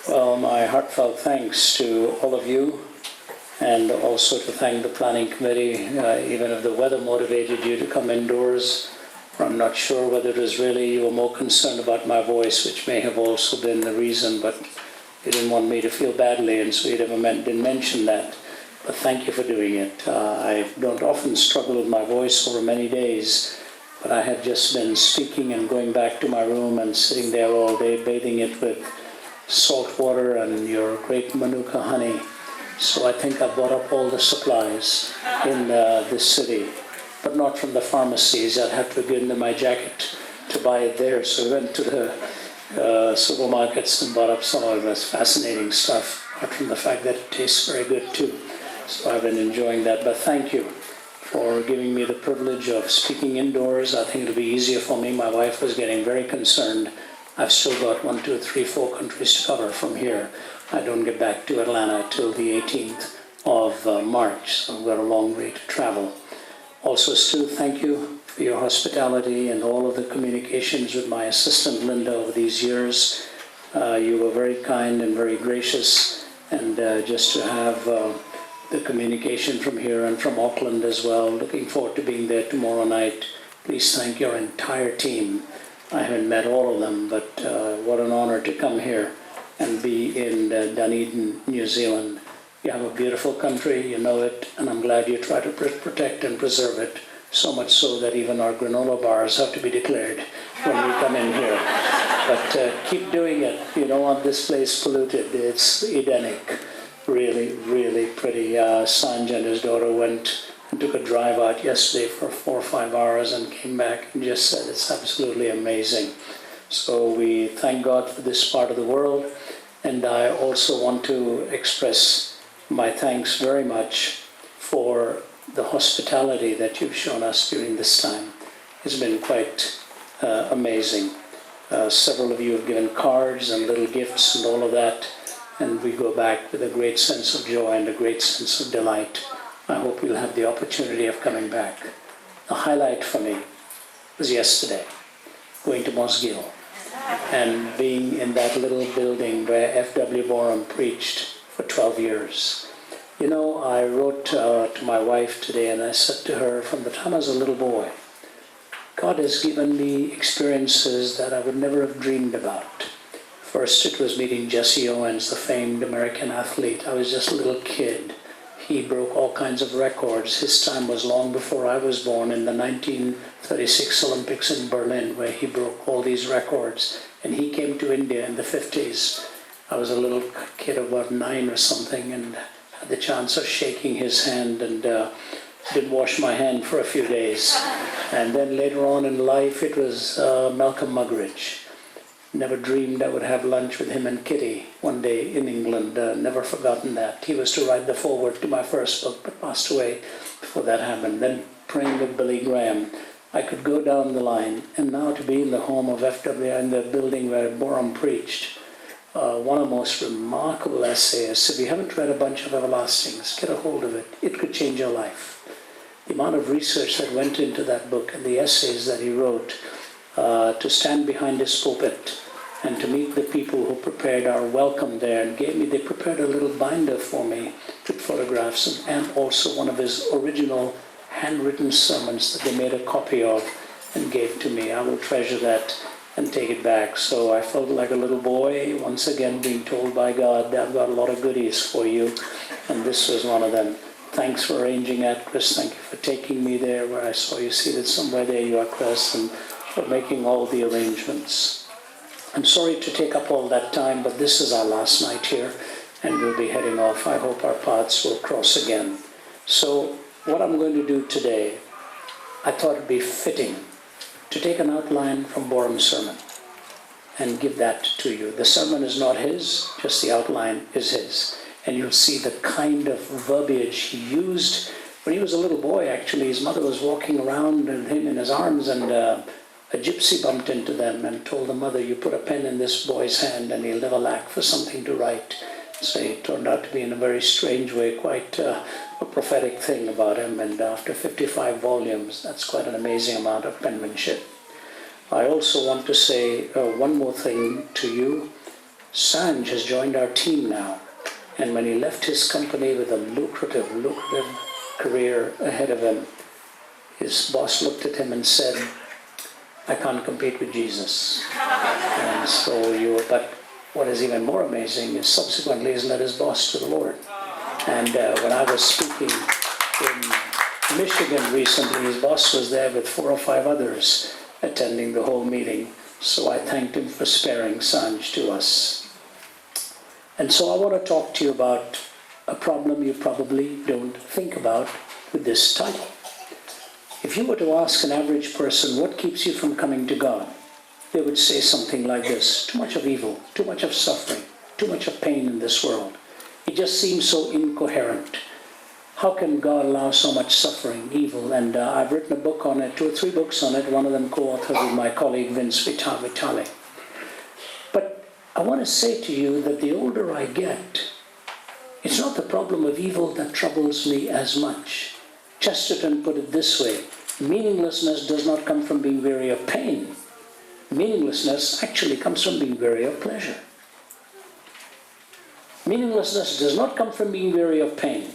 Well, my heartfelt thanks to all of you, and also to thank the planning committee, even if the weather motivated you to come indoors. I'm not sure whether it was really you were more concerned about my voice, which may have also been the reason, but you didn't want me to feel badly, and so you didn't mention that. But thank you for doing it. I don't often struggle with my voice over many days, but I have just been speaking and going back to my room and sitting there all day, bathing it with salt water and your great Manuka honey. So I think I bought up all the supplies in this city, but not from the pharmacies. I'd have to get into my jacket to buy it there. So we went to the supermarkets and bought up some of this fascinating stuff, apart from the fact that it tastes very good too. So I've been enjoying that. But thank you for giving me the privilege of speaking indoors. I think it'll be easier for me. My wife was getting very concerned. I've still got 1, 2, 3, 4 countries to cover from here. I don't get back to Atlanta till the 18th of March, so I've got a long way to travel. Also, Stu, thank you for your hospitality and all of the communications with my assistant, Linda, over these years. You were very kind and very gracious, and just to have the communication from here and from Auckland as well. Looking forward to being there tomorrow night. Please thank your entire team. I haven't met all of them, but what an honor to come here and be in Dunedin, New Zealand. You have a beautiful country, you know it, and I'm glad you try to protect and preserve it, so much so that even our granola bars have to be declared when we come in here. But keep doing it. You don't want this place polluted. It's Edenic. Really, really pretty. Sanj and his daughter went and took a drive out yesterday for 4 or 5 hours and came back and just said it's absolutely amazing. So we thank God for this part of the world, and I also want to express my thanks very much for the hospitality that you've shown us during this time. It's been quite amazing. Several of you have given cards and little gifts and all of that, and we go back with a great sense of joy and a great sense of delight. I hope we'll have the opportunity of coming back. The highlight for me was yesterday, going to Mosgiel and being in that little building where F.W. Borum preached for 12 years. You know, I wrote to my wife today and I said to her, from the time I was a little boy, God has given me experiences that I would never have dreamed about. First, it was meeting Jesse Owens, the famed American athlete. I was just a little kid. He broke all kinds of records. His time was long before I was born, in the 1936 Olympics in Berlin, where he broke all these records. And he came to India in the 50s. I was a little kid of about 9 or something, and had the chance of shaking his hand, and didn't wash my hand for a few days. And then later on in life, it was Malcolm Muggeridge. Never dreamed I would have lunch with him and Kitty one day in England. Never forgotten that. He was to write the foreword to my first book, but passed away before that happened. Then praying with Billy Graham. I could go down the line, and now to be in the home of F.W., in the building where Borum preached. One of the most remarkable essays. If you haven't read A Bunch of Everlastings, get a hold of it. It could change your life. The amount of research that went into that book and the essays that he wrote, to stand behind his pulpit and to meet the people who prepared our welcome there and they prepared a little binder for me with photographs and also one of his original handwritten sermons that they made a copy of and gave to me. I will treasure that and take it back. So I felt like a little boy, once again being told by God, I've got a lot of goodies for you, and this was one of them. Thanks for arranging that, Chris. Thank you for taking me there where I saw you seated somewhere. There you are, Chris, and for making all the arrangements. I'm sorry to take up all that time, but this is our last night here, and we'll be heading off. I hope our paths will cross again. So what I'm going to do today, I thought it'd be fitting to take an outline from Borum's sermon and give that to you. The sermon is not his, just the outline is his. And you'll see the kind of verbiage he used. When he was a little boy, actually, his mother was walking around with him in his arms, and a gypsy bumped into them and told the mother, you put a pen in this boy's hand and he'll never lack for something to write. So it turned out to be, in a very strange way, quite a prophetic thing about him. And after 55 volumes, that's quite an amazing amount of penmanship. I also want to say one more thing to you. Sanj has joined our team now. And when he left his company with a lucrative career ahead of him, his boss looked at him and said, I can't compete with Jesus. And but what is even more amazing is subsequently he's led his boss to the Lord. And when I was speaking in Michigan recently, his boss was there with 4 or 5 others attending the whole meeting. So I thanked him for sparing Sanj to us. And so I want to talk to you about a problem you probably don't think about with this title. If you were to ask an average person, what keeps you from coming to God? They would say something like this: too much of evil, too much of suffering, too much of pain in this world. It just seems so incoherent. How can God allow so much suffering, evil? And I've written a book on it, 2 or 3 books on it, one of them co-authored with my colleague Vince Vitale. But I want to say to you that the older I get, it's not the problem of evil that troubles me as much. Chesterton put it this way: meaninglessness does not come from being weary of pain. Meaninglessness actually comes from being weary of pleasure. Meaninglessness does not come from being weary of pain.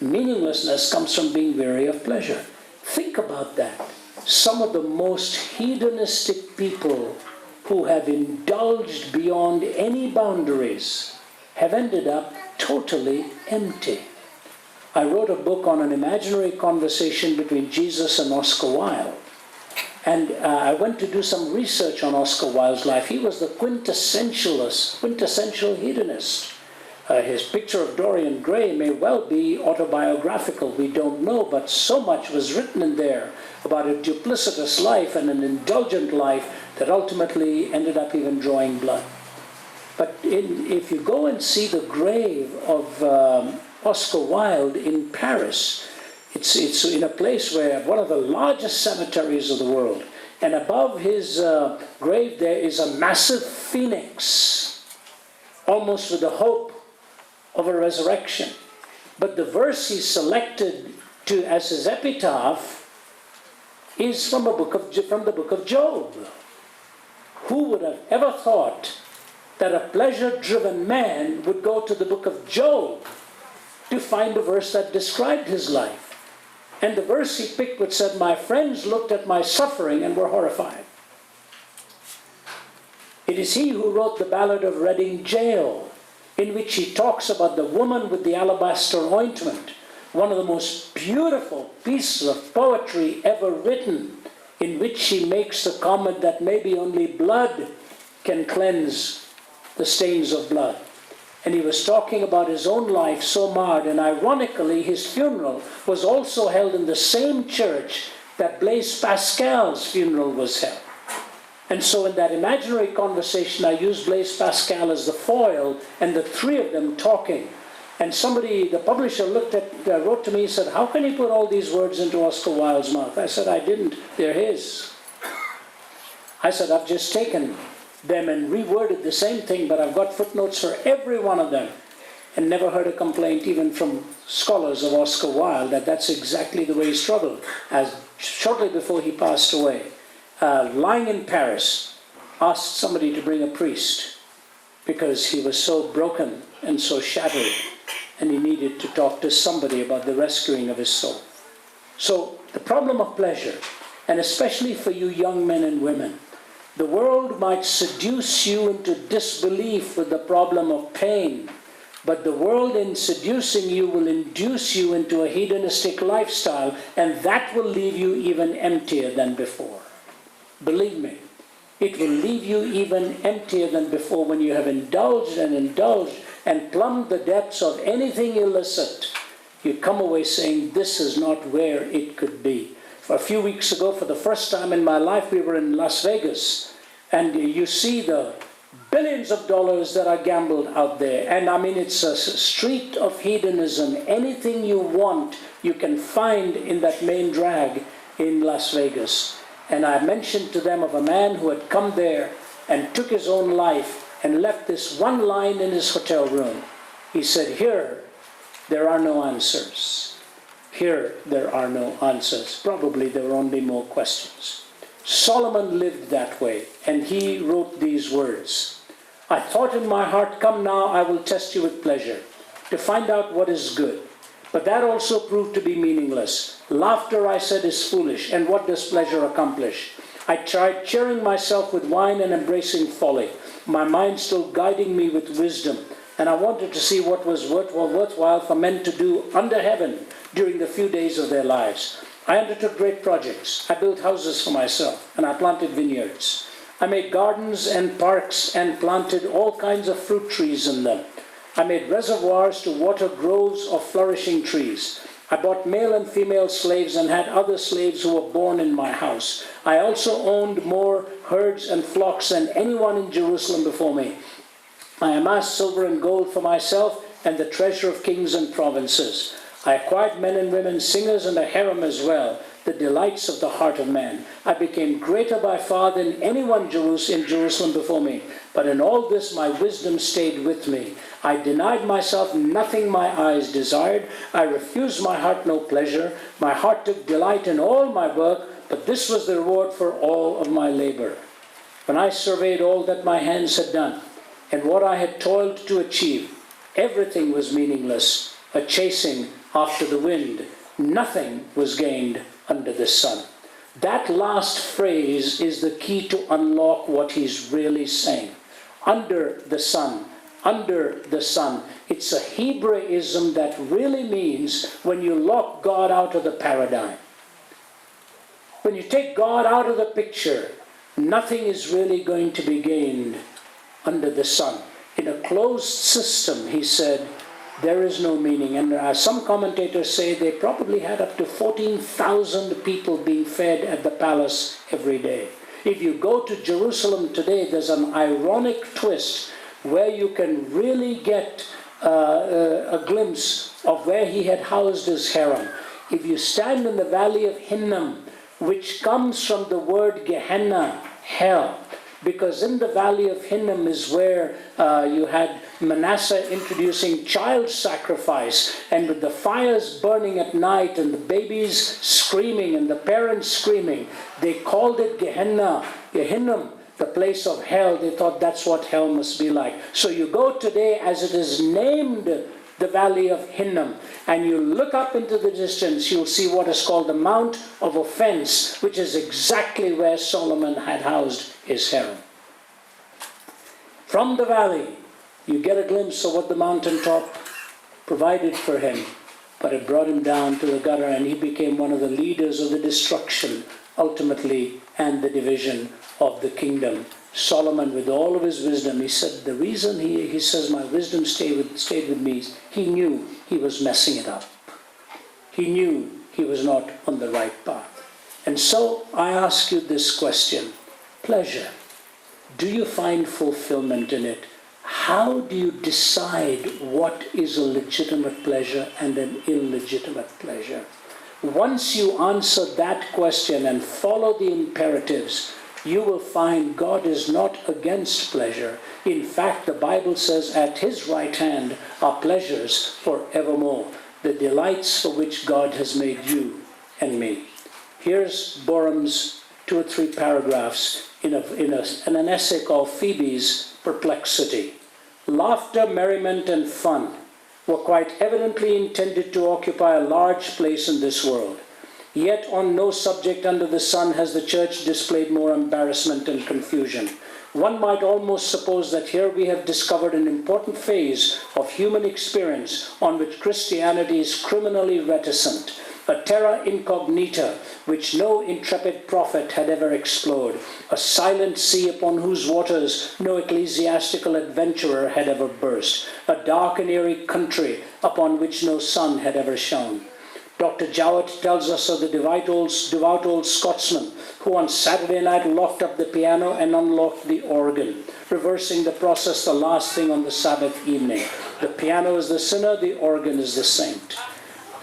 Meaninglessness comes from being weary of pleasure. Think about that. Some of the most hedonistic people who have indulged beyond any boundaries have ended up totally empty. I wrote a book on an imaginary conversation between Jesus and Oscar Wilde. And I went to do some research on Oscar Wilde's life. He was the quintessential hedonist. His picture of Dorian Gray may well be autobiographical, we don't know, but so much was written in there about a duplicitous life and an indulgent life that ultimately ended up even drawing blood. But if you go and see the grave of Oscar Wilde in Paris, it's in a place where one of the largest cemeteries of the world, and above his grave there is a massive phoenix, almost with the hope of a resurrection. But the verse he selected as his epitaph is from the book of Job. Who would have ever thought that a pleasure-driven man would go to the book of Job to find a verse that described his life? And the verse he picked, which said, "My friends looked at my suffering and were horrified." It is he who wrote the ballad of Reading Jail, in which he talks about the woman with the alabaster ointment, one of the most beautiful pieces of poetry ever written, in which she makes the comment that maybe only blood can cleanse the stains of blood. And he was talking about his own life so marred, and ironically his funeral was also held in the same church that Blaise Pascal's funeral was held. And so in that imaginary conversation, I used Blaise Pascal as the foil, and the 3 of them talking. And the publisher wrote to me, he said, "How can you put all these words into Oscar Wilde's mouth?" I said, "I didn't, they're his." I said, "I've just taken them and reworded the same thing, but I've got footnotes for every one of them." And never heard a complaint even from scholars of Oscar Wilde that that's exactly the way he struggled. As shortly before he passed away, lying in Paris, asked somebody to bring a priest because he was so broken and so shattered, and he needed to talk to somebody about the rescuing of his soul. So the problem of pleasure, and especially for you young men and women, the world might seduce you into disbelief with the problem of pain, but the world in seducing you will induce you into a hedonistic lifestyle, and that will leave you even emptier than before. Believe me, it will leave you even emptier than before when you have indulged and plumbed the depths of anything illicit. You come away saying, this is not where it could be. For a few weeks ago, for the first time in my life, we were in Las Vegas, and you see the billions of dollars that are gambled out there. And I mean, it's a street of hedonism. Anything you want, you can find in that main drag in Las Vegas. And I mentioned to them of a man who had come there and took his own life and left this one line in his hotel room. He said, "Here, there are no answers. Here, there are no answers." Probably there were only more questions. Solomon lived that way, and he wrote these words: I thought in my heart, come now, I will test you with pleasure, to find out what is good. But that also proved to be meaningless. Laughter, I said, is foolish, and what does pleasure accomplish? I tried cheering myself with wine and embracing folly, my mind still guiding me with wisdom, and I wanted to see what was worthwhile for men to do under heaven during the few days of their lives. I undertook great projects. I built houses for myself, and I planted vineyards. I made gardens and parks and planted all kinds of fruit trees in them. I made reservoirs to water groves of flourishing trees. I bought male and female slaves and had other slaves who were born in my house. I also owned more herds and flocks than anyone in Jerusalem before me. I amassed silver and gold for myself and the treasure of kings and provinces. I acquired men and women, singers, and a harem as well, the delights of the heart of man. I became greater by far than anyone in Jerusalem before me. But in all this my wisdom stayed with me. I denied myself nothing my eyes desired. I refused my heart no pleasure. My heart took delight in all my work, but this was the reward for all of my labor. When I surveyed all that my hands had done, and what I had toiled to achieve, everything was meaningless, a chasing after the wind. Nothing was gained under the sun. That last phrase is the key to unlock what he's really saying. Under the sun. Under the sun. It's a Hebraism that really means when you lock God out of the paradigm. When you take God out of the picture, nothing is really going to be gained under the sun. In a closed system, he said, there is no meaning. And some commentators say they probably had up to 14,000 people being fed at the palace every day. If you go to Jerusalem today, there's an ironic twist where you can really get a glimpse of where he had housed his harem. If you stand in the valley of Hinnom, which comes from the word Gehenna, hell, because in the valley of Hinnom is where you had Manasseh introducing child sacrifice, and with the fires burning at night and the babies screaming and the parents screaming, they called it Gehenna, Hinnom, the place of hell. They thought that's what hell must be like. So you go today as it is named the valley of Hinnom, and you look up into the distance, you'll see what is called the Mount of Offense, which is exactly where Solomon had housed his harem. From the valley, you get a glimpse of what the mountaintop provided for him, but it brought him down to the gutter, and he became one of the leaders of the destruction, ultimately, and the division of the kingdom. Solomon, with all of his wisdom, he said, the reason he says, my wisdom stayed with me, he knew he was messing it up. He knew he was not on the right path. And so I ask you this question. Pleasure. Do you find fulfillment in it? How do you decide what is a legitimate pleasure and an illegitimate pleasure? Once you answer that question and follow the imperatives, you will find God is not against pleasure. In fact, the Bible says at his right hand are pleasures forevermore, the delights for which God has made you and me. Here's Boram's 2 or 3 paragraphs in an essay called Phoebe's Perplexity. Laughter, merriment, and fun were quite evidently intended to occupy a large place in this world. Yet on no subject under the sun has the church displayed more embarrassment and confusion. One might almost suppose that here we have discovered an important phase of human experience on which Christianity is criminally reticent, a terra incognita which no intrepid prophet had ever explored, a silent sea upon whose waters no ecclesiastical adventurer had ever burst, a dark and eerie country upon which no sun had ever shone. Dr. Jowett tells us of the devout old Scotsman who on Saturday night locked up the piano and unlocked the organ, reversing the process the last thing on the Sabbath evening. The piano is the sinner, the organ is the saint.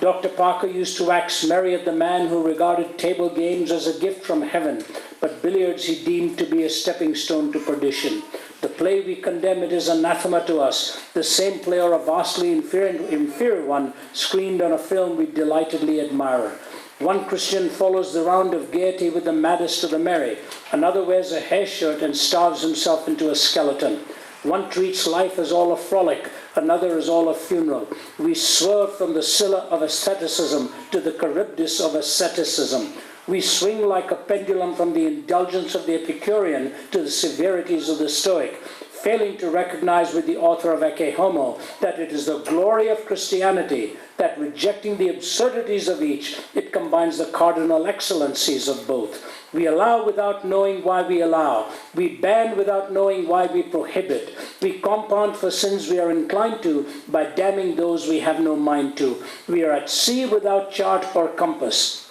Dr. Parker used to wax merry at the man who regarded table games as a gift from heaven, but billiards he deemed to be a stepping stone to perdition. The play we condemn, it is anathema to us. The same play, or a vastly inferior one, screened on a film we delightedly admire. One Christian follows the round of gaiety with the maddest of the merry. Another wears a hair shirt and starves himself into a skeleton. One treats life as all a frolic, another as all a funeral. We swerve from the Scylla of asceticism to the Charybdis of asceticism. We swing like a pendulum from the indulgence of the Epicurean to the severities of the Stoic, failing to recognize with the author of Ecce Homo that it is the glory of Christianity that, rejecting the absurdities of each, it combines the cardinal excellencies of both. We allow without knowing why we allow. We ban without knowing why we prohibit. We compound for sins we are inclined to by damning those we have no mind to. We are at sea without chart or compass.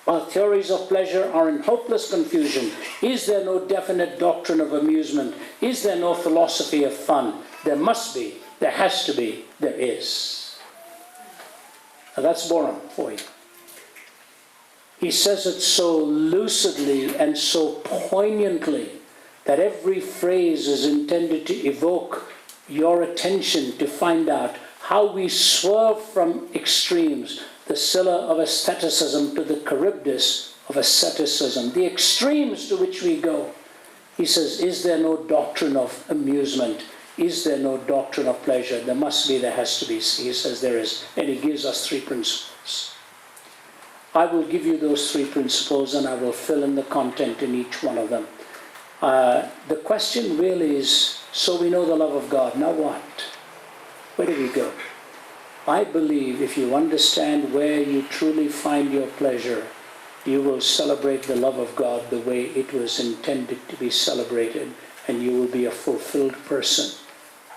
Our theories of pleasure are in hopeless confusion. Is there no definite doctrine of amusement? Is there no philosophy of fun? There must be, there has to be, there is. Now that's Borum for you. He says it so lucidly and so poignantly that every phrase is intended to evoke your attention to find out how we swerve from extremes, the Scylla of asceticism to the Charybdis of asceticism, the extremes to which we go. He says, is there no doctrine of amusement? Is there no doctrine of pleasure? There must be, there has to be. He says there is. And he gives us 3 principles. I will give you those 3 principles and I will fill in the content in each one of them. The question really is, so we know the love of God, now what? Where do we go? I believe if you understand where you truly find your pleasure, you will celebrate the love of God the way it was intended to be celebrated, and you will be a fulfilled person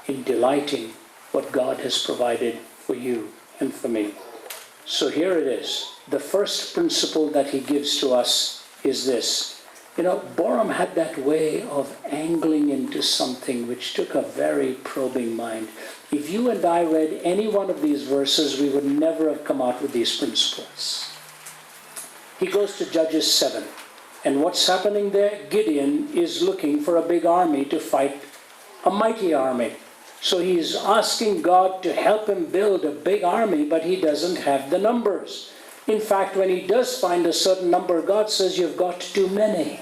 in delighting what God has provided for you and for me. So here it is. The first principle that he gives to us is this. You know, Borum had that way of angling into something which took a very probing mind. If you and I read any one of these verses, we would never have come out with these principles. He goes to Judges 7. And what's happening there? Gideon is looking for a big army to fight a mighty army. So he's asking God to help him build a big army, but he doesn't have the numbers. In fact, when he does find a certain number, God says, you've got too many.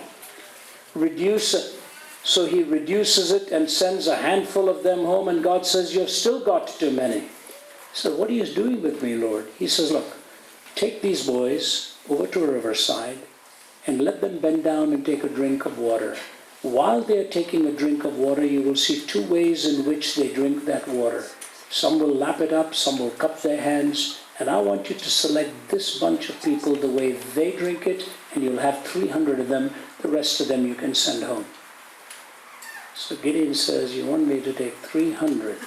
Reduce it. So he reduces it and sends a handful of them home, and God says, you've still got too many. So what are you doing with me, Lord? He says, look, take these boys over to a riverside and let them bend down and take a drink of water. While they're taking a drink of water, you will see 2 ways in which they drink that water. Some will lap it up, some will cup their hands, and I want you to select this bunch of people the way they drink it, and you'll have 300 of them. The rest of them you can send home. So Gideon says, you want me to take 300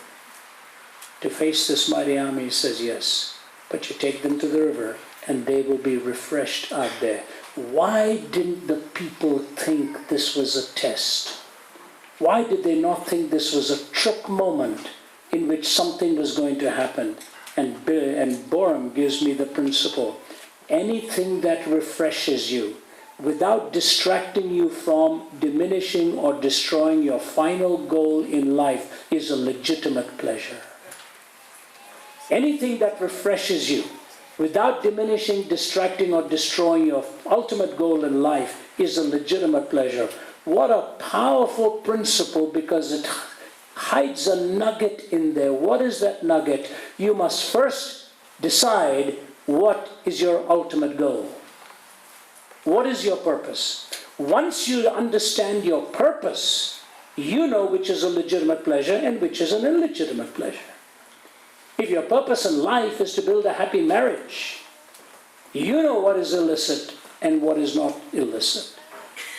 to face this mighty army? He says, yes. But you take them to the river and they will be refreshed out there. Why didn't the people think this was a test? Why did they not think this was a trick moment in which something was going to happen? And Borum gives me the principle. Anything that refreshes you, without distracting you from diminishing or destroying your final goal in life, is a legitimate pleasure. Anything that refreshes you, without diminishing, distracting, or destroying your ultimate goal in life, is a legitimate pleasure. What a powerful principle, because it hides a nugget in there. What is that nugget? You must first decide what is your ultimate goal. What is your purpose? Once you understand your purpose, you know which is a legitimate pleasure and which is an illegitimate pleasure. If your purpose in life is to build a happy marriage, you know what is illicit and what is not illicit.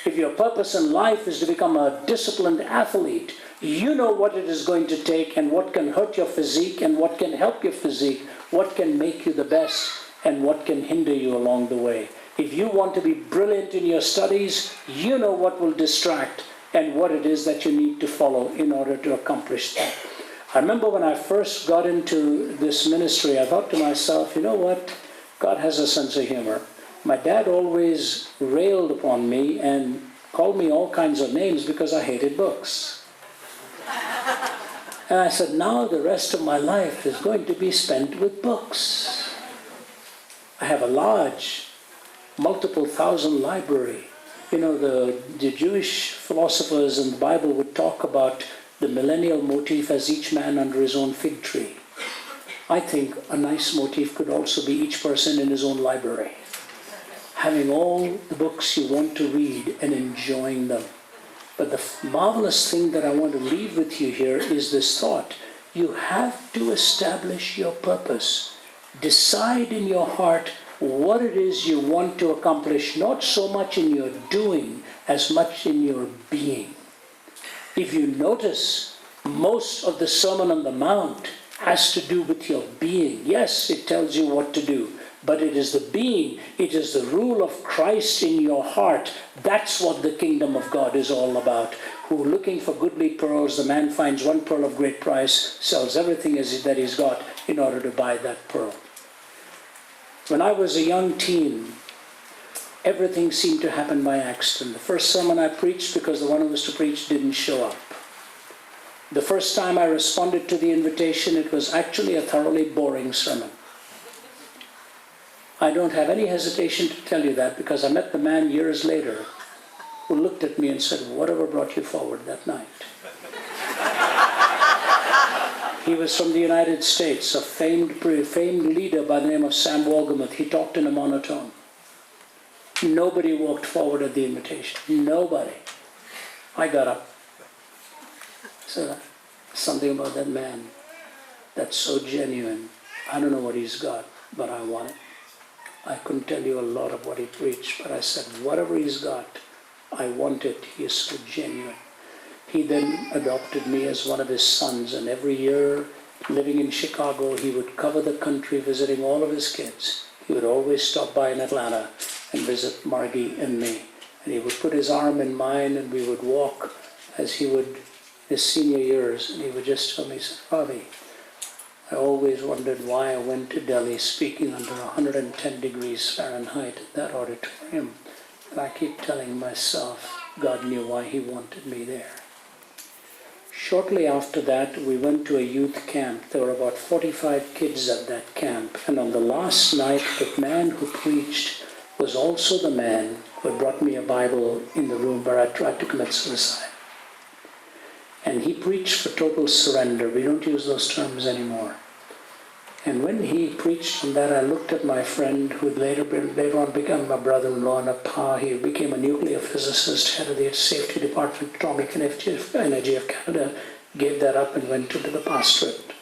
If your purpose in life is to become a disciplined athlete, you know what it is going to take and what can hurt your physique and what can help your physique, what can make you the best and what can hinder you along the way. If you want to be brilliant in your studies, you know what will distract and what it is that you need to follow in order to accomplish that. I remember when I first got into this ministry, I thought to myself, you know what? God has a sense of humor. My dad always railed upon me and called me all kinds of names because I hated books. And I said, now the rest of my life is going to be spent with books. I have a large, multiple thousand library. You know, the Jewish philosophers in the Bible would talk about the millennial motif as each man under his own fig tree. I think a nice motif could also be each person in his own library, having all the books you want to read and enjoying them. But the marvelous thing that I want to leave with you here is this thought. You have to establish your purpose. Decide in your heart what it is you want to accomplish, not so much in your doing as much in your being. If you notice, most of the Sermon on the Mount has to do with your being. Yes, it tells you what to do, but it is the being, it is the rule of Christ in your heart. That's what the kingdom of God is all about. Who, looking for goodly pearls, the man finds one pearl of great price, sells everything that he's got in order to buy that pearl. When I was a young teen, everything seemed to happen by accident. The first sermon I preached, because the one who was to preach didn't show up. The first time I responded to the invitation, it was actually a thoroughly boring sermon. I don't have any hesitation to tell you that, because I met the man years later who looked at me and said, "Whatever brought you forward that night?" He was from the United States, a famed leader by the name of Sam Wolgamuth. He talked in a monotone. Nobody walked forward at the invitation. Nobody. I got up. So something about that man that's so genuine. I don't know what he's got, but I want it. I couldn't tell you a lot of what he preached, but I said, whatever he's got, I want it. He is so genuine. He then adopted me as one of his sons, and every year, living in Chicago, he would cover the country visiting all of his kids. He would always stop by in Atlanta and visit Margie and me. And he would put his arm in mine, and we would walk as he would, his senior years, and he would just tell me, he said, "Ravi, I always wondered why I went to Delhi speaking under 110 degrees Fahrenheit at that auditorium. And I keep telling myself, God knew why he wanted me there." Shortly after that, we went to a youth camp. There were about 45 kids at that camp. And on the last night, the man who preached was also the man who had brought me a Bible in the room where I tried to commit suicide. And he preached for total surrender. We don't use those terms anymore. And when he preached on that, I looked at my friend who would later on become my brother-in-law and a pa. He became a nuclear physicist, head of the Safety Department, Atomic Energy of Canada, gave that up and went into the pastorate.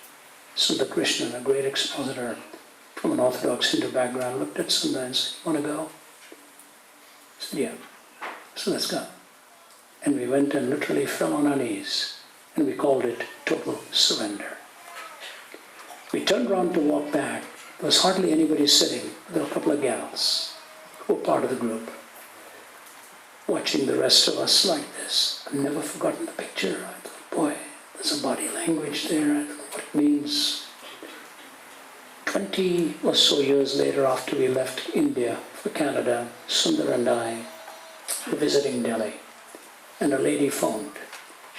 Sundar Krishnan, a great expositor from an Orthodox Hindu background, looked at Sundar and said, "You want to go?" I said, "Yeah." So let's go. And we went and literally fell on our knees, and we called it total surrender. We turned around to walk back. There was hardly anybody sitting. There were a couple of gals who were part of the group, watching the rest of us like this. I've never forgotten the picture. I thought, boy, there's a body language there. I don't know what it means. 20 or so years later, after we left India for Canada, Sundar and I were visiting Delhi, and a lady phoned.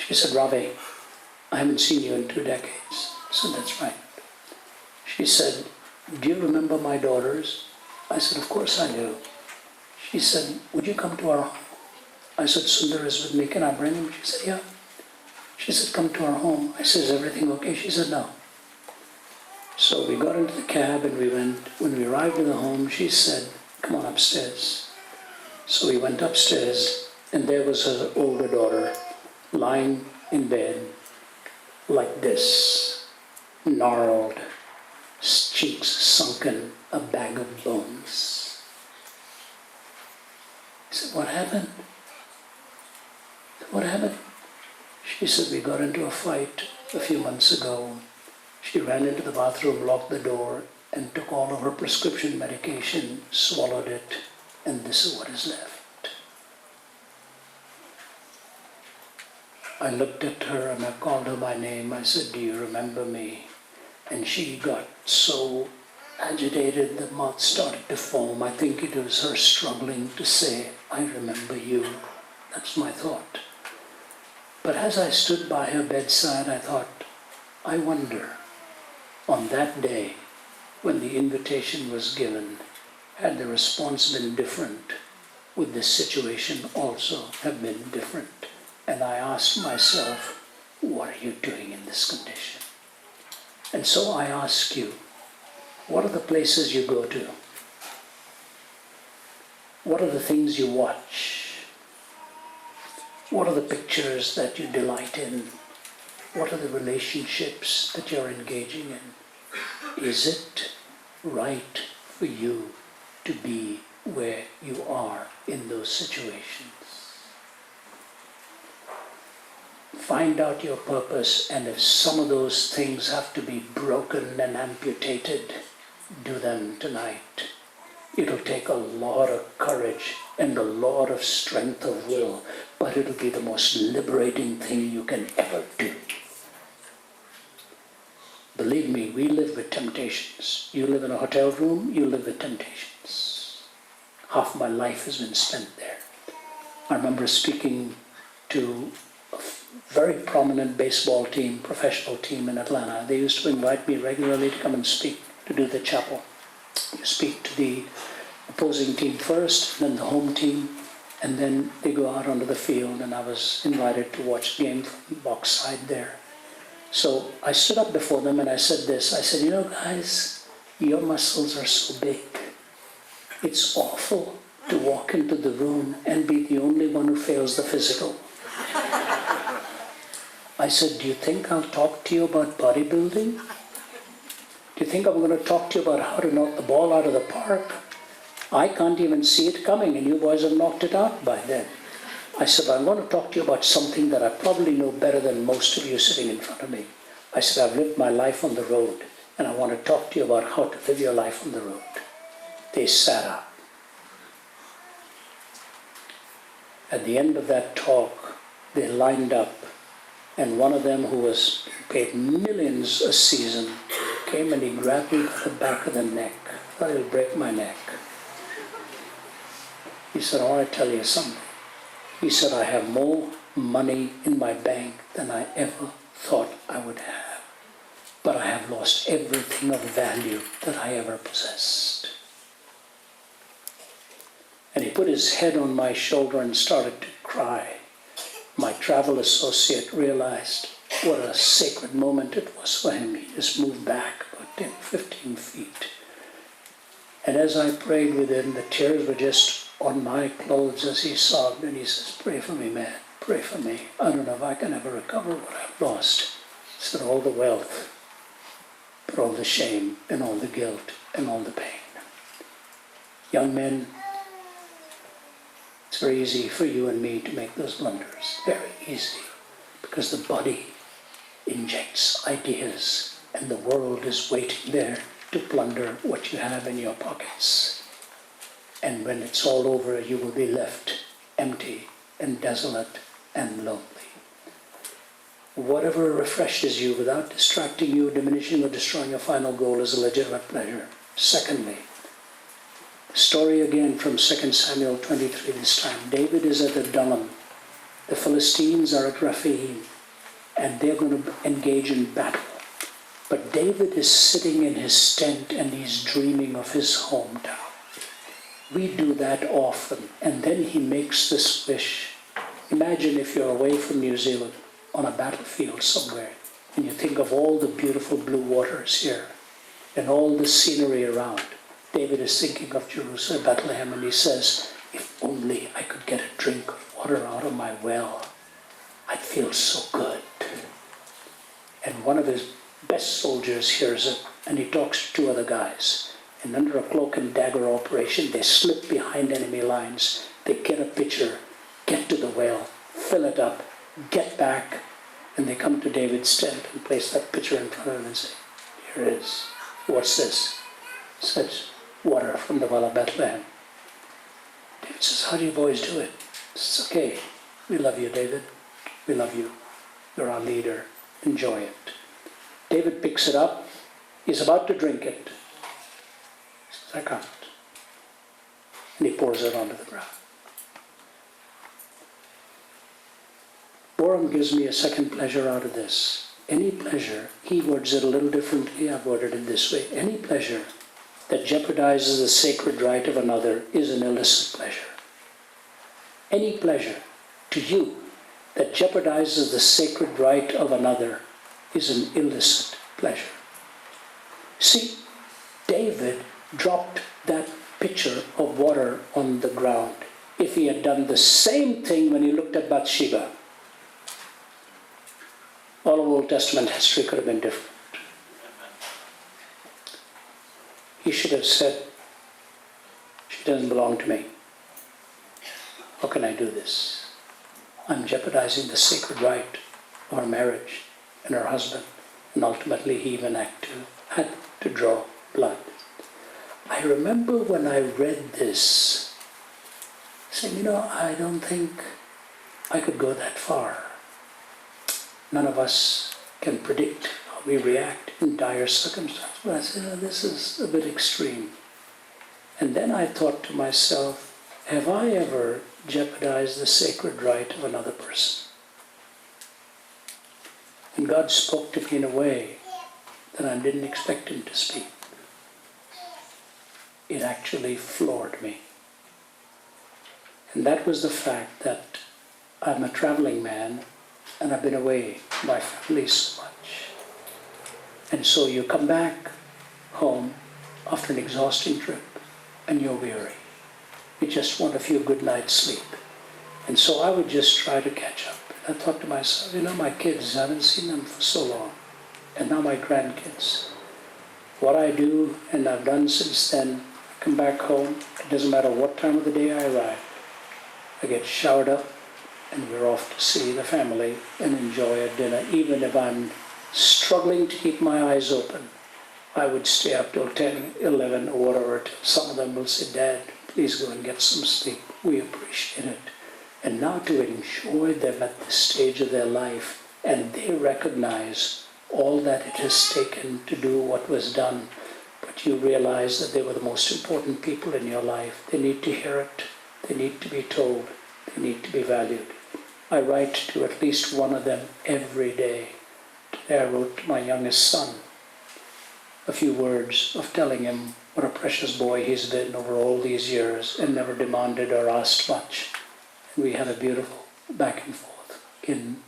She said, "Ravi, I haven't seen you in 2 decades." I said, "That's right." She said, "Do you remember my daughters?" I said, "Of course I do." She said, "Would you come to our home?" I said, "Sundar is with me. Can I bring him?" She said, "Yeah." She said, "Come to our home." I said, "Is everything okay?" She said, "No." So we got into the cab and we went. When we arrived in the home, she said, "Come on upstairs." So we went upstairs, and there was her older daughter lying in bed like this, gnarled, cheeks sunken, a bag of bones. I said, "What happened?" I said, "What happened?" She said, "We got into a fight a few months ago. She ran into the bathroom, locked the door, and took all of her prescription medication, swallowed it, and this is what is left." I looked at her and I called her by name. I said, "Do you remember me?" And she got so agitated, the mouth started to foam. I think it was her struggling to say, "I remember you." That's my thought. But as I stood by her bedside, I thought, I wonder, on that day, when the invitation was given, had the response been different, would this situation also have been different? And I asked myself, what are you doing in this condition? And so I ask you, what are the places you go to? What are the things you watch? What are the pictures that you delight in? What are the relationships that you're engaging in? Is it right for you to be where you are in those situations? Find out your purpose, and if some of those things have to be broken and amputated, do them tonight. It'll take a lot of courage and a lot of strength of will, but it'll be the most liberating thing you can ever do. Believe me, we live with temptations. You live in a hotel room, you live with temptations. Half my life has been spent there. I remember speaking to a very prominent baseball team, professional team in Atlanta. They used to invite me regularly to come and speak, to do the chapel. You speak to the opposing team first, then the home team, and then they go out onto the field, and I was invited to watch the game from the box side there. So I stood up before them and I said this. I said, you know guys, your muscles are so big. It's awful to walk into the room and be the only one who fails the physical. I said, do you think I'll talk to you about bodybuilding? Do you think I'm going to talk to you about how to knock the ball out of the park? I can't even see it coming, and you boys have knocked it out by then. I said, I'm going to talk to you about something that I probably know better than most of you sitting in front of me. I said, I've lived my life on the road, and I want to talk to you about how to live your life on the road. They sat up. At the end of that talk, they lined up, and one of them, who was paid millions a season, came and he grabbed me by the back of the neck. I thought he'll break my neck. He said, I want to tell you something. He said, I have more money in my bank than I ever thought I would have. But I have lost everything of value that I ever possessed. And he put his head on my shoulder and started to cry. My travel associate realized what a sacred moment it was for him. He just moved back about 10, 15 feet. And as I prayed with him, the tears were just on my clothes as he sobbed, and he says, pray for me, man, pray for me. I don't know if I can ever recover what I've lost. He said, all the wealth, but all the shame, and all the guilt, and all the pain. Young men, it's very easy for you and me to make those blunders. Very easy. Because the body injects ideas, and the world is waiting there to plunder what you have in your pockets. And when it's all over, you will be left empty and desolate and lonely. Whatever refreshes you without distracting you, diminishing or destroying your final goal is a legitimate pleasure. Secondly, story again from 2 Samuel 23 this time. David is at Adullam. The Philistines are at Rephaim, and they're going to engage in battle. But David is sitting in his tent and he's dreaming of his hometown. We do that often, and then he makes this wish. Imagine if you're away from New Zealand on a battlefield somewhere, and you think of all the beautiful blue waters here, and all the scenery around. David is thinking of Jerusalem, Bethlehem, and he says, if only I could get a drink of water out of my well, I'd feel so good. And one of his best soldiers hears it, and he talks to two other guys. And under a cloak and dagger operation, they slip behind enemy lines. They get a pitcher, get to the well, fill it up, get back, and they come to David's tent and place that pitcher in front of him and say, here it is. What's this? He says, water from the well of Bethlehem. David says, how do you boys do it? It's okay. We love you, David. We love you. You're our leader. Enjoy it. David picks it up. He's about to drink it. I can't. And he pours it onto the ground. Borum gives me a second pleasure out of this. Any pleasure, he words it a little differently, I've worded it this way. Any pleasure that jeopardizes the sacred right of another is an illicit pleasure. Any pleasure to you that jeopardizes the sacred right of another is an illicit pleasure. See, David dropped that pitcher of water on the ground. If he had done the same thing when he looked at Bathsheba, all of Old Testament history could have been different. He should have said, she doesn't belong to me. How can I do this? I'm jeopardizing the sacred right of our marriage and her husband. And ultimately he even had to draw blood. I remember when I read this, saying, I don't think I could go that far. None of us can predict how we react in dire circumstances. But I said, this is a bit extreme. And then I thought to myself, have I ever jeopardized the sacred right of another person? And God spoke to me in a way that I didn't expect him to speak. It actually floored me. And that was the fact that I'm a traveling man and I've been away from my family so much. And so you come back home after an exhausting trip and you're weary. You just want a few good nights sleep. And so I would just try to catch up. And I thought to myself, my kids, I haven't seen them for so long. And now my grandkids. What I do, and I've done since then, I come back home, it doesn't matter what time of the day I arrive. I get showered up and we're off to see the family and enjoy a dinner. Even if I'm struggling to keep my eyes open, I would stay up till 10, 11 or whatever. Some of them will say, Dad, please go and get some sleep. We appreciate it. And now to enjoy them at this stage of their life, and they recognize all that it has taken to do what was done, but you realize that they were the most important people in your life. They need to hear it. They need to be told. They need to be valued. I write to at least one of them every day. Today I wrote to my youngest son a few words of telling him what a precious boy he's been over all these years and never demanded or asked much. And we had a beautiful back and forth in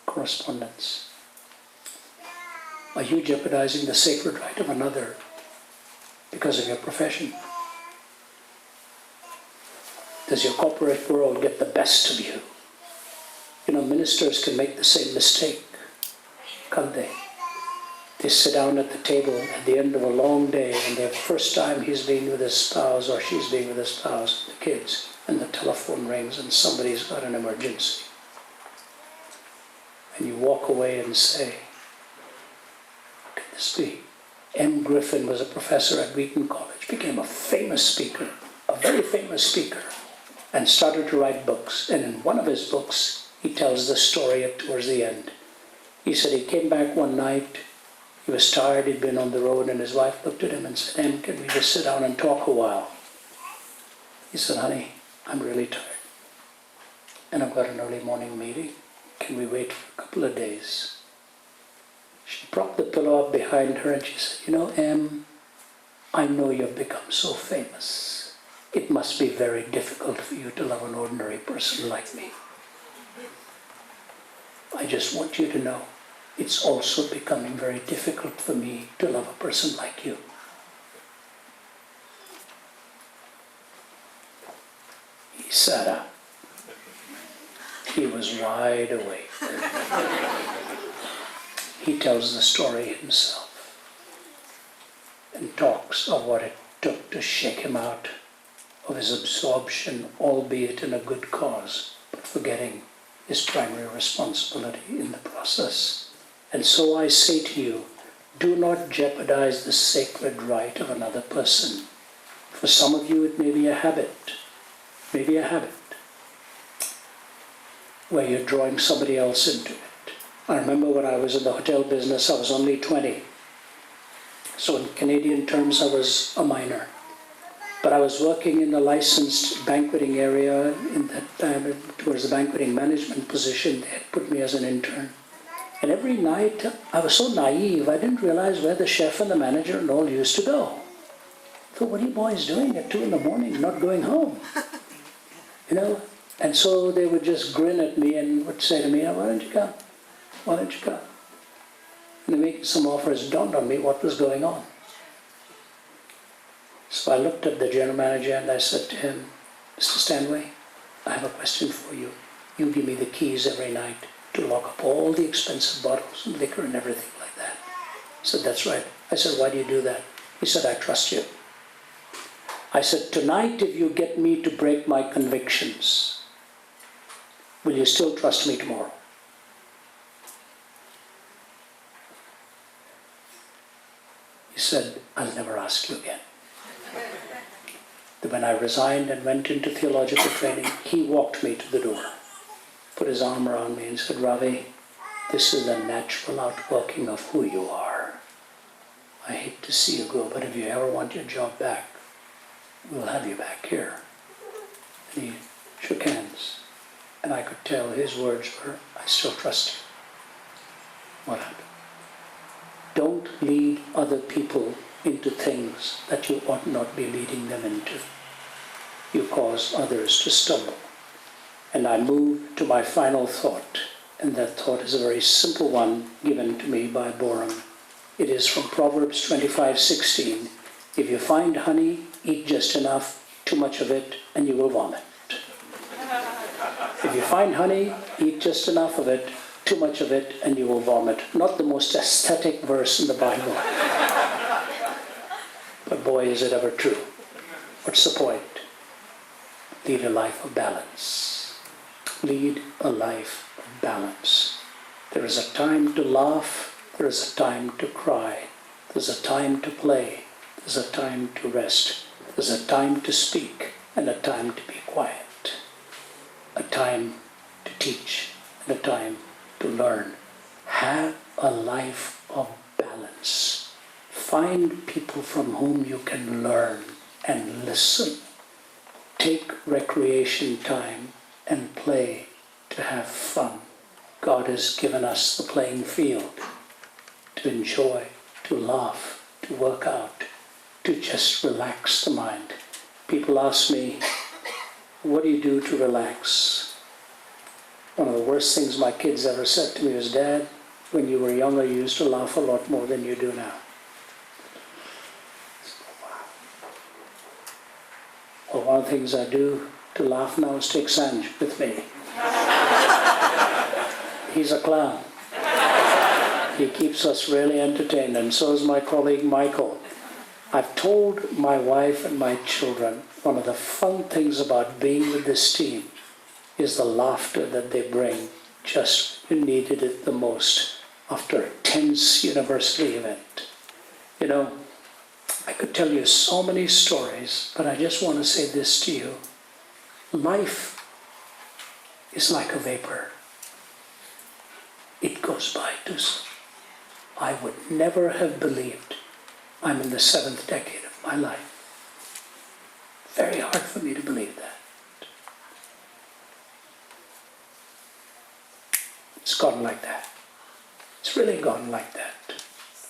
correspondence. Are you jeopardizing the sacred right of another because of your profession? Does your corporate world get the best of you? Ministers can make the same mistake, can't they? They sit down at the table at the end of a long day, and the first time he's being with his spouse or she's being with his spouse, the kids, and the telephone rings and somebody's got an emergency. And you walk away and say, how can this be? M. Griffin was a professor at Wheaton College, became a famous speaker, a very famous speaker, and started to write books. And in one of his books, he tells the story towards the end. He said he came back one night, he was tired, he'd been on the road, and his wife looked at him and said, Em, can we just sit down and talk a while? He said, honey, I'm really tired. And I've got an early morning meeting. Can we wait for a couple of days? She propped the pillow up behind her and she said, Em, I know you've become so famous. It must be very difficult for you to love an ordinary person like me. I just want you to know, it's also becoming very difficult for me to love a person like you. He sat up. He was wide awake. He tells the story himself and talks of what it took to shake him out of his absorption, albeit in a good cause, but forgetting his primary responsibility in the process. And so I say to you, do not jeopardize the sacred right of another person. For some of you, it may be a habit, where you're drawing somebody else into it. I remember when I was in the hotel business, I was only 20. So in Canadian terms, I was a minor. But I was working in a licensed banqueting area in that time, towards the banqueting management position. They had put me as an intern. And every night, I was so naive, I didn't realize where the chef and the manager and all used to go. So what are you boys doing at 2 a.m, not going home? And so they would just grin at me and would say to me, "Why don't you come? Why don't you come?" And they making some offers. It dawned on me what was going on. So I looked at the general manager and I said to him, "Mr. Stanway, I have a question for you. You give me the keys every night to lock up all the expensive bottles and liquor and everything like that." I said, "That's right." I said, "Why do you do that?" He said, "I trust you." I said, "Tonight, if you get me to break my convictions, will you still trust me tomorrow?" He said, "I'll never ask you again." When I resigned and went into theological training, he walked me to the door, put his arm around me and said, "Ravi, this is the natural outworking of who you are. I hate to see you go, but if you ever want your job back, we'll have you back here." And he shook hands, and I could tell his words were, "I still trust you." What happened? Don't lead other people into things that you ought not be leading them into. You cause others to stumble. And I move to my final thought, and that thought is a very simple one given to me by Boram. It is from Proverbs 25:16. If you find honey, eat just enough, too much of it, and you will vomit. If you find honey, eat just enough of it, too much of it, and you will vomit. Not the most aesthetic verse in the Bible. But boy, is it ever true. What's the point? Lead a life of balance. Lead a life of balance. There is a time to laugh. There is a time to cry. There's a time to play. There's a time to rest. There's a time to speak and a time to be quiet. A time to teach and a time to learn. Have a life of balance. Find people from whom you can learn and listen. Take recreation time and play to have fun. God has given us the playing field to enjoy, to laugh, to work out, to just relax the mind. People ask me, "What do you do to relax?" One of the worst things my kids ever said to me was, "Dad, when you were younger, you used to laugh a lot more than you do now." Well, one of the things I do to laugh now is take Sanj with me. He's a clown. He keeps us really entertained, and so is my colleague Michael. I've told my wife and my children, one of the fun things about being with this team is the laughter that they bring just when you needed it the most after a tense university event. You know, I could tell you so many stories, but I just want to say this to you. Life is like a vapor. It goes by too soon. I would never have believed I'm in the 7th decade of my life. Very hard for me to believe that. It's gone like that. It's really gone like that.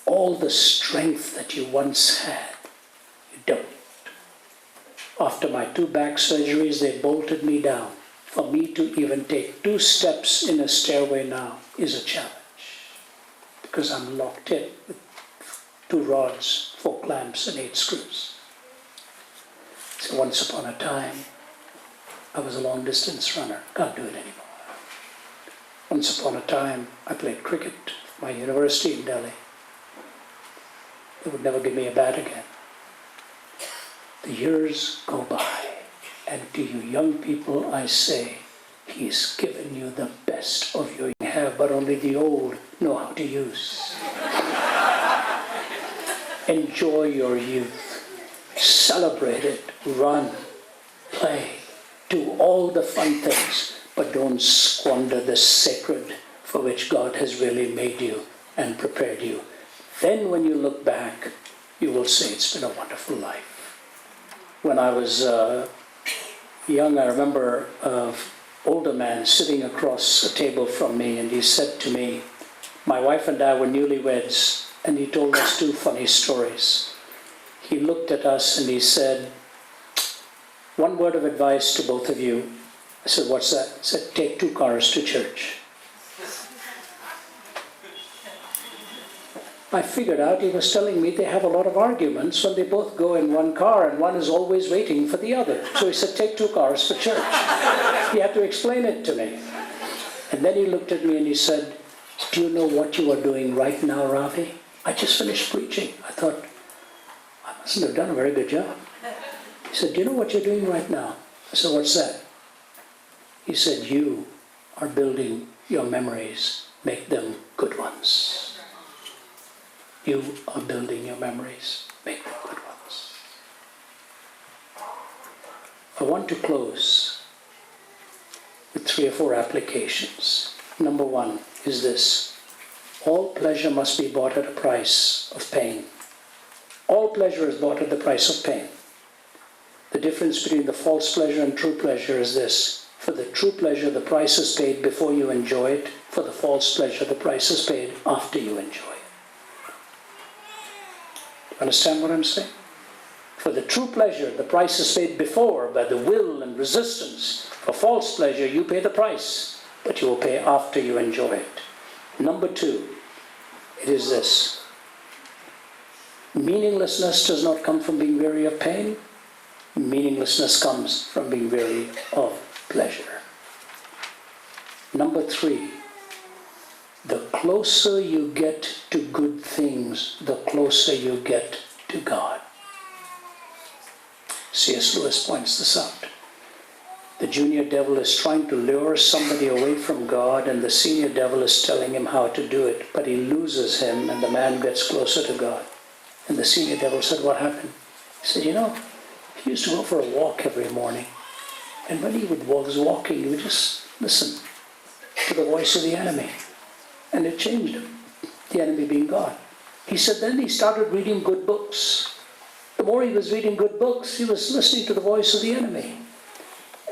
All the strength that you once had, you don't. After my 2 back surgeries, they bolted me down. For me to even take 2 steps in a stairway now is a challenge, because I'm locked in with 2 rods, 4 clamps, and 8 screws. So once upon a time, I was a long-distance runner. Can't do it anymore. Once upon a time, I played cricket at my university in Delhi. They would never give me a bat again. The years go by, and to you young people I say, He's given you the best of you have, but only the old know how to use. Enjoy your youth. Celebrate it. Run. Play. Do all the fun things, but don't squander the sacred for which God has really made you and prepared you. Then when you look back, you will say it's been a wonderful life. When I was young, I remember an older man sitting across a table from me, and he said to me, my wife and I were newlyweds, and he told us 2 funny stories. He looked at us and he said, "One word of advice to both of you, I said, what's that? He said, take 2 cars to church. I figured out he was telling me they have a lot of arguments when they both go in one car and one is always waiting for the other. So he said, take 2 cars for church. He had to explain it to me. And then he looked at me and he said, do you know what you are doing right now, Ravi? I just finished preaching. I thought, I mustn't have done a very good job. He said, do you know what you're doing right now? I said, what's that? He said, you are building your memories. Make them good ones. You are building your memories. Make them good ones. I want to close with 3 or 4 applications. Number 1 is this. All pleasure must be bought at a price of pain. All pleasure is bought at the price of pain. The difference between the false pleasure and true pleasure is this. For the true pleasure, the price is paid before you enjoy it. For the false pleasure, the price is paid after you enjoy it. Understand what I'm saying? For the true pleasure, the price is paid before by the will and resistance. For false pleasure, you pay the price, but you will pay after you enjoy it. Number 2, it is this. Meaninglessness does not come from being weary of pain. Meaninglessness comes from being weary of pleasure. Number 3, the closer you get to good things, the closer you get to God. C.S. Lewis points this out. The junior devil is trying to lure somebody away from God, and the senior devil is telling him how to do it, but he loses him, and the man gets closer to God. And the senior devil said, what happened? He said, he used to go for a walk every morning, and when he was walking, he would just listen to the voice of the enemy. And it changed him, the enemy being God. He said then he started reading good books. The more he was reading good books, he was listening to the voice of the enemy.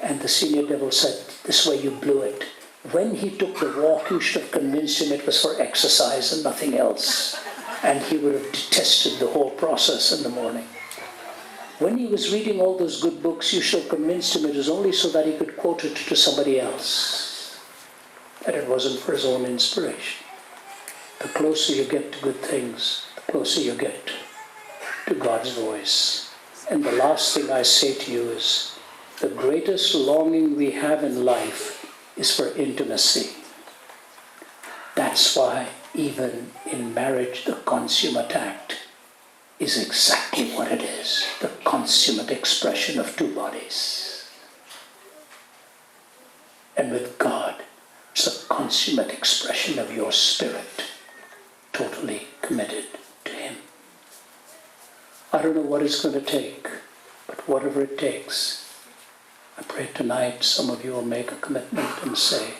And the senior devil said, this way you blew it. When he took the walk, you should have convinced him it was for exercise and nothing else. And he would have detested the whole process in the morning. When he was reading all those good books, you should have convinced him it was only so that he could quote it to somebody else. That it wasn't for his own inspiration. The closer you get to good things, the closer you get to God's voice. And the last thing I say to you is, the greatest longing we have in life is for intimacy. That's why even in marriage, the consummate act is exactly what it is. The consummate expression of 2 bodies. And with God, it's the consummate expression of your spirit, totally committed to Him. I don't know what it's going to take, but whatever it takes, I pray tonight some of you will make a commitment and say,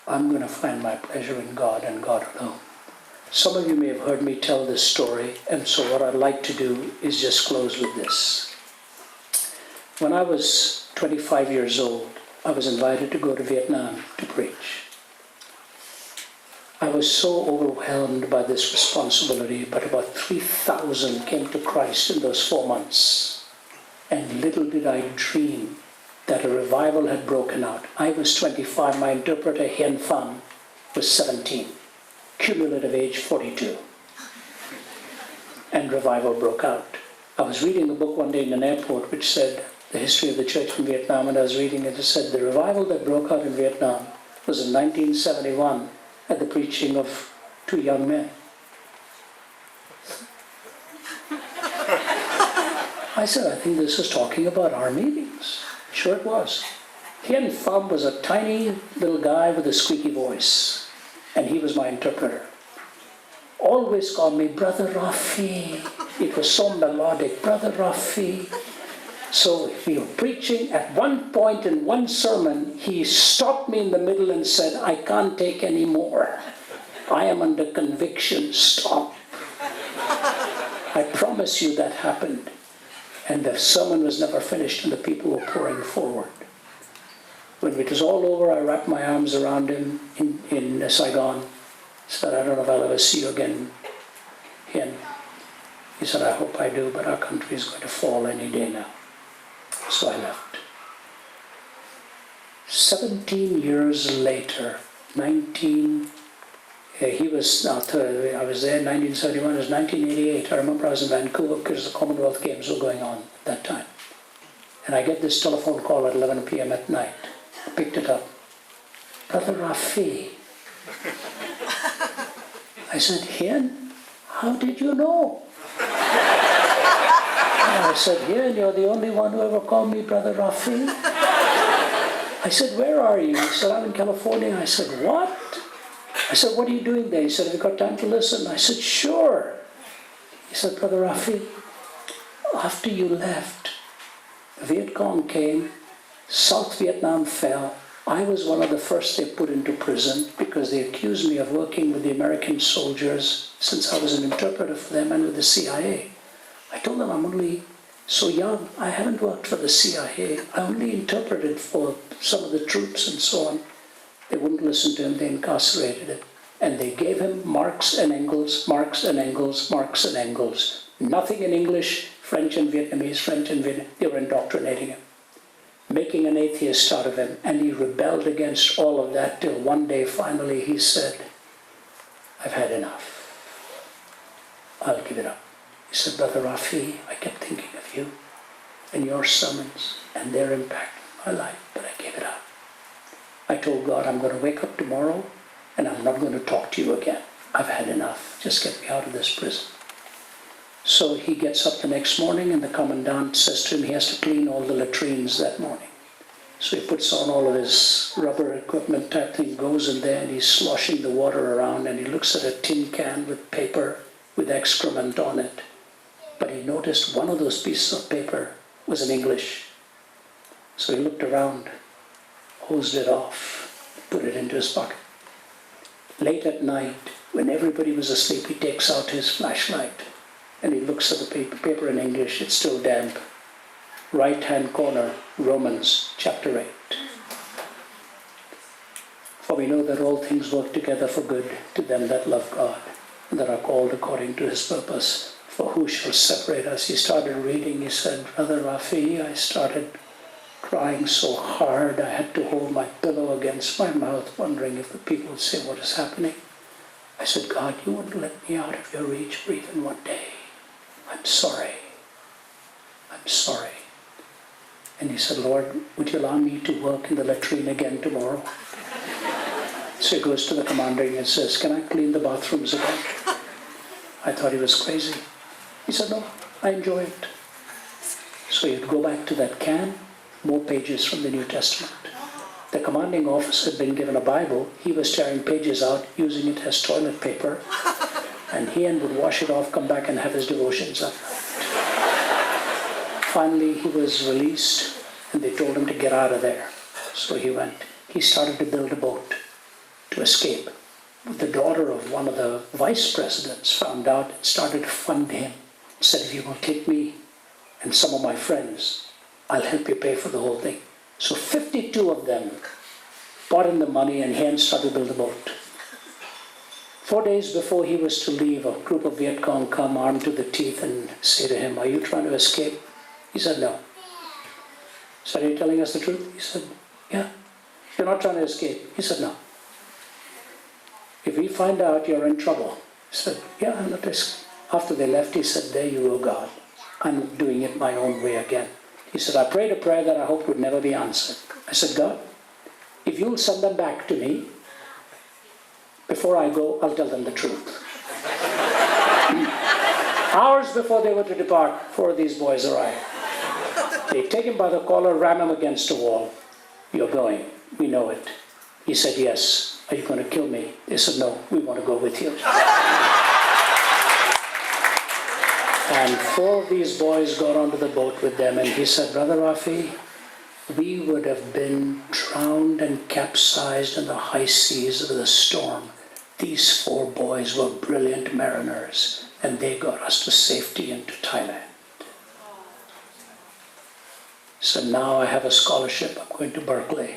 I'm going to find my pleasure in God and God alone. Some of you may have heard me tell this story, and so what I'd like to do is just close with this. When I was 25 years old, I was invited to go to Vietnam to preach. I was so overwhelmed by this responsibility, but about 3,000 came to Christ in those 4 months. And little did I dream that a revival had broken out. I was 25, my interpreter Hien Pham was 17, cumulative age 42. And revival broke out. I was reading a book one day in an airport which said the history of the church in Vietnam, and I was reading it. It said the revival that broke out in Vietnam was in 1971 at the preaching of 2 young men. I said, I think this is talking about our meetings. Sure it was. Hien Pham was a tiny little guy with a squeaky voice, and he was my interpreter. Always called me Brother Rafi. It was so melodic, Brother Rafi. So we were preaching. At one point in one sermon, he stopped me in the middle and said, I can't take any more. I am under conviction. Stop. I promise you that happened. And the sermon was never finished and the people were pouring forward. When it was all over, I wrapped my arms around him in Saigon. Said, I don't know if I'll ever see you again. Hien. He said, I hope I do, but our country is going to fall any day now. So I left. 17 years later, he was now I was there in 1971, it was 1988. I remember I was in Vancouver because the Commonwealth Games were going on at that time. And I get this telephone call at 11 p.m. at night. I picked it up. Brother Rafi. I said, Hian, how did you know? I said, Hian, you're the only one who ever called me Brother Rafi. I said, where are you? He said, I'm in California. I said, what? I said, what are you doing there? He said, have you got time to listen? I said, sure. He said, Brother Rafi, after you left, Viet Cong came, South Vietnam fell. I was one of the first they put into prison because they accused me of working with the American soldiers since I was an interpreter for them and with the CIA. I told them I'm only so young. I haven't worked for the CIA. I only interpreted for some of the troops and so on. They wouldn't listen to him. They incarcerated him. And they gave him Marx and Engels, Marx and Engels, Marx and Engels. Nothing in English, French and Vietnamese, French and Vietnamese. They were indoctrinating him, making an atheist out of him. And he rebelled against all of that till one day finally he said, I've had enough. I'll give it up. He said, Brother Rafi, I kept thinking of you and your sermons and their impact on my life, but I gave it up. I told God, I'm going to wake up tomorrow and I'm not going to talk to you again. I've had enough. Just get me out of this prison. So he gets up the next morning and the commandant says to him he has to clean all the latrines that morning. So he puts on all of his rubber equipment type thing, goes in there and he's sloshing the water around and he looks at a tin can with paper with excrement on it. But he noticed one of those pieces of paper was in English. So he looked around, hosed it off, put it into his pocket. Late at night, when everybody was asleep, he takes out his flashlight and he looks at the paper in English. It's still damp. Right-hand corner, Romans chapter 8. For we know that all things work together for good to them that love God and that are called according to his purpose. For who shall separate us? He started reading. He said, Brother Rafi, I started crying so hard I had to hold my pillow against my mouth, wondering if the people would say, what is happening? I said, God, you wouldn't let me out of your reach for even one day. I'm sorry. I'm sorry. And he said, Lord, would you allow me to work in the latrine again tomorrow? So he goes to the commander and says, can I clean the bathrooms again? I thought he was crazy. He said, no, I enjoy it. So he'd go back to that can, more pages from the New Testament. The commanding officer had been given a Bible. He was tearing pages out, using it as toilet paper. And he would wash it off, come back and have his devotions at night. Finally, he was released and they told him to get out of there. So he went. He started to build a boat to escape. The daughter of one of the vice presidents found out and started to fund him. Said, if you will take me and some of my friends, I'll help you pay for the whole thing. So 52 of them brought in the money and he started to build a boat. 4 days before he was to leave, a group of Viet Cong come armed to the teeth and say to him, are you trying to escape? He said, no. So are you telling us the truth? He said, yeah. You're not trying to escape? He said, no. If we find out you're in trouble. He said, yeah, I'm not escaping. After they left, he said, there you go, God. I'm doing it my own way again. He said, I prayed a prayer that I hoped would never be answered. I said, God, if you'll send them back to me, before I go, I'll tell them the truth. Hours before they were to depart, 4 of these boys arrived. They take him by the collar, ram him against a wall. You're going. We know it. He said, yes. Are you going to kill me? They said, no, we want to go with you. And 4 of these boys got onto the boat with them, and he said, Brother Rafi, we would have been drowned and capsized in the high seas of the storm. These 4 boys were brilliant mariners, and they got us to safety into Thailand. So now I have a scholarship. I'm going to Berkeley.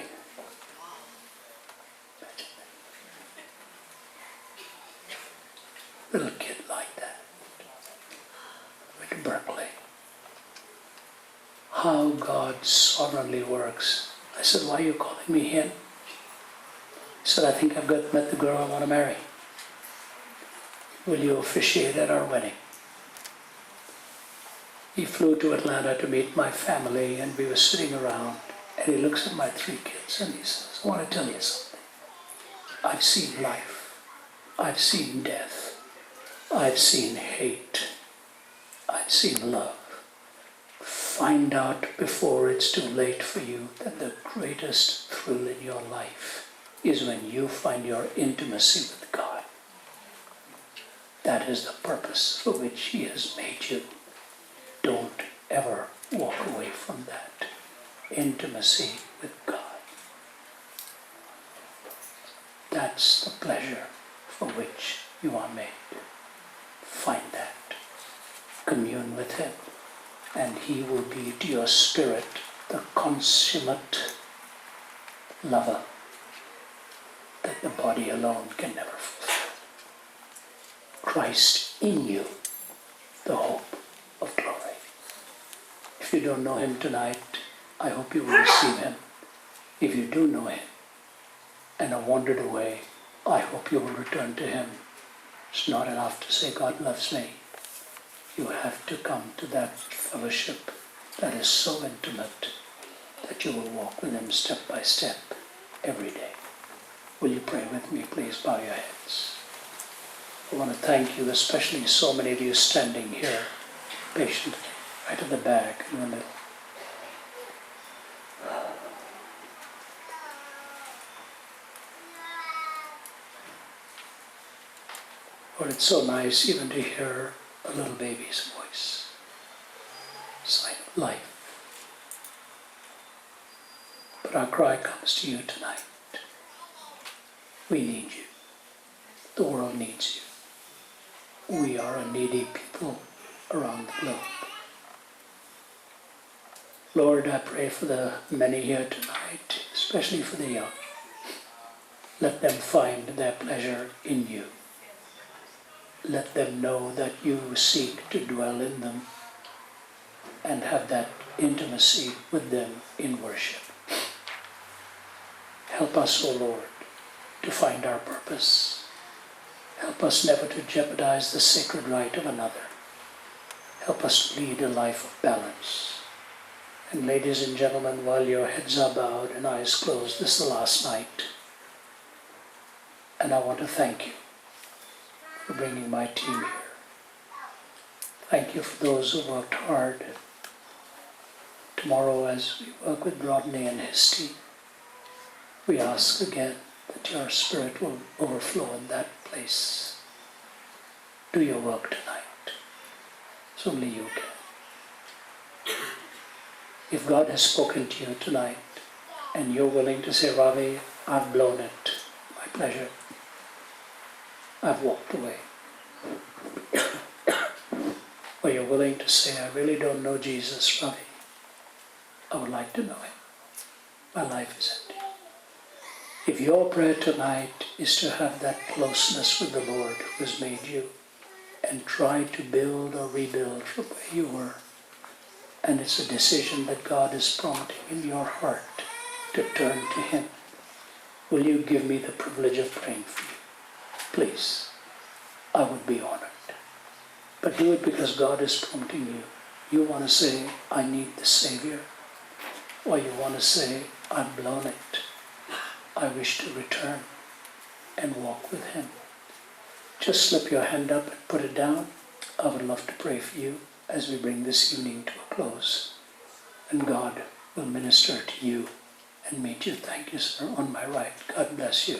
Little kid like that. Went to Berkeley. How God sovereignly works. I said, why are you calling me hen? He said, I think I've met the girl I want to marry. Will you officiate at our wedding? He flew to Atlanta to meet my family, and we were sitting around, and he looks at my 3 kids and he says, I want to tell you something. I've seen life. I've seen death. I've seen hate. I've seen love. Find out before it's too late for you that the greatest thrill in your life is when you find your intimacy with God. That is the purpose for which He has made you. Don't ever walk away from that intimacy with God. That's the pleasure for which you are made. Find that. Commune with Him, and He will be to your spirit the consummate lover that the body alone can never fulfill. Christ in you, the hope of glory. If you don't know Him tonight, I hope you will receive Him. If you do know Him and have wandered away, I hope you will return to Him. It's not enough to say, God loves me. You have to come to that fellowship that is so intimate that you will walk with Him step by step every day. Will you pray with me? Please bow your heads. I want to thank you, especially so many of you standing here patiently, right at the back, in the middle. Lord, it's so nice even to hear a little baby's voice. Sign of life. But our cry comes to you tonight. We need you. The world needs you. We are a needy people around the globe. Lord, I pray for the many here tonight, especially for the young. Let them find their pleasure in you. Let them know that you seek to dwell in them and have that intimacy with them in worship. Help us, O Lord, to find our purpose. Help us never to jeopardize the sacred right of another. Help us to lead a life of balance. And ladies and gentlemen, while your heads are bowed and eyes closed, this is the last night. And I want to thank you for bringing my team here. Thank you for those who worked hard. Tomorrow, as we work with Rodney and his team, we ask again that your Spirit will overflow in that place. Do your work tonight. It's only you can. If God has spoken to you tonight and you're willing to say, Ravi, I've blown it, my pleasure, I've walked away. Or you're willing to say, I really don't know Jesus, Ravi. I would like to know Him. My life is empty. If your prayer tonight is to have that closeness with the Lord who has made you and try to build or rebuild from where you were, and it's a decision that God is prompting in your heart to turn to Him, will you give me the privilege of praying for you? Please, I would be honored. But do it because God is prompting you. You want to say, I need the Savior. Or you want to say, I've blown it. I wish to return and walk with Him. Just slip your hand up and put it down. I would love to pray for you as we bring this evening to a close. And God will minister to you and meet you. Thank you, sir. On my right. God bless you.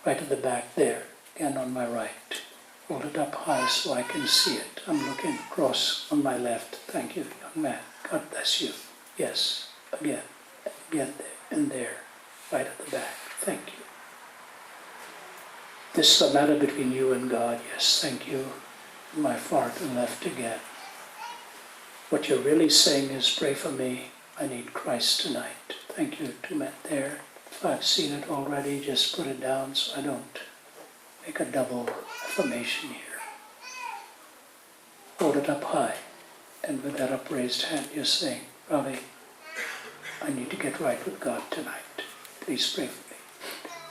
Right at the back there. And on my right. Hold it up high so I can see it. I'm looking across on my left. Thank you, young man. God bless you. Yes. Again. Again there. And there. Right at the back. Thank you. This is a matter between you and God. Yes, thank you. My far to the left again. What you're really saying is, pray for me. I need Christ tonight. Thank you, two men there. If I've seen it already, just put it down so I don't make a double affirmation here. Hold it up high. And with that upraised hand, you're saying, Ravi, I need to get right with God tonight. Please pray for me.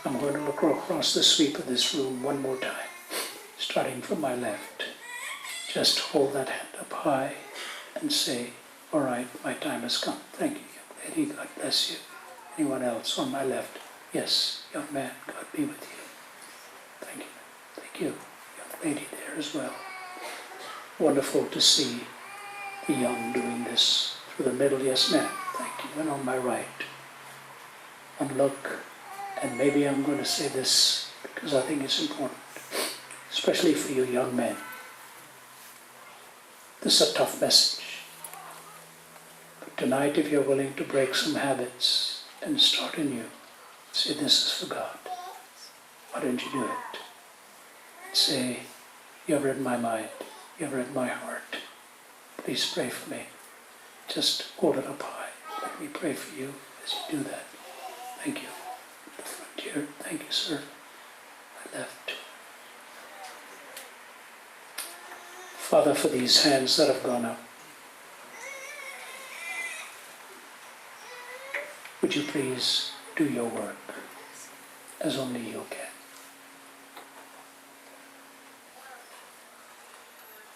I'm going to look across the sweep of this room one more time, starting from my left. Just hold that hand up high and say, all right, my time has come. Thank you, young lady. God bless you. Anyone else on my left? Yes, young man, God be with you. Thank you. Thank you. Young lady there as well. Wonderful to see the young doing this. Through the middle, yes ma'am. Thank you. And on my right. And look, and maybe I'm going to say this because I think it's important, especially for you young men. This is a tough message. But tonight, if you're willing to break some habits and start anew, say, this is for God. Why don't you do it? Say, you've read my mind. You've read my heart. Please pray for me. Just hold it up high. Let me pray for you as you do that. Thank you. The front here. Thank you, sir. My left. Father, for these hands that have gone up, would you please do your work as only you can.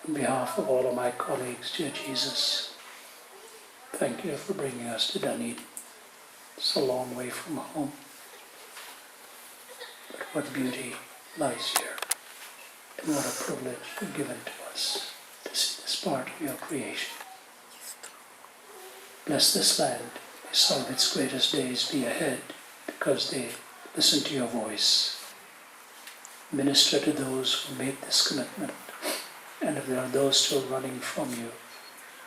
On behalf of all of my colleagues, dear Jesus, thank you for bringing us to Dunedin. It's a long way from home, but what beauty lies here, and what a privilege you've given to us to see this part of your creation. Bless this land. May some of its greatest days be ahead because they listen to your voice. Minister to those who made this commitment. And if there are those still running from you,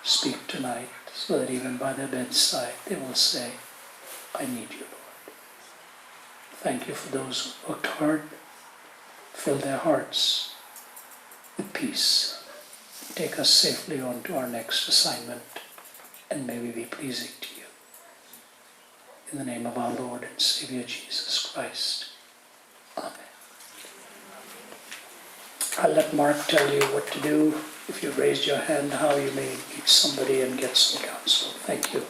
speak tonight so that even by their bedside they will say, I need you, Lord. Thank you for those who worked hard. Fill their hearts with peace. Take us safely on to our next assignment, and may we be pleasing to you. In the name of our Lord and Savior Jesus Christ. Amen. I'll let Mark tell you what to do. If you've raised your hand, how you may meet somebody and get some counsel. Thank you.